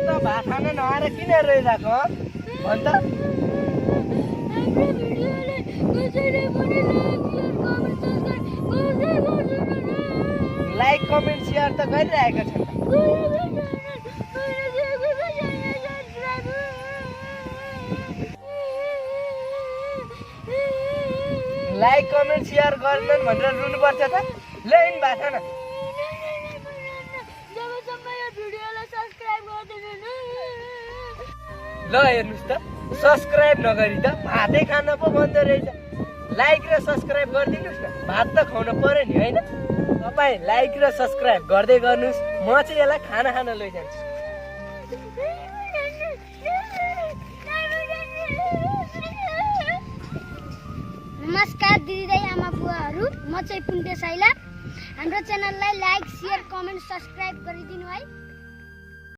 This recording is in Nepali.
त भात खान नआएर किन रोइरहेको भन् त लाइक कमेन्ट सेयर त गरिरहेको छ लाइक कमेन्ट सेयर गर्दैन भनेर रुनुपर्छ त ल इन भात खान ल हेर्नुहोस् त सब्सक्राइब नगरी त भातै खान पो बन्द रहेछ लाइक र सब्सक्राइब गरिदिनुहोस् न भात त खुवाउनु पर्यो नि होइन तपाईँ लाइक र सब्सक्राइब गर्दै गर्नुहोस् म चाहिँ यसलाई खाना खान लैजान्छु नमस्कार दिदी आमा बुवाहरू म चाहिँ पुण्टे साइला हाम्रो च्यानललाई लाइक शेयर कमेन्ट सब्सक्राइब गरिदिनु है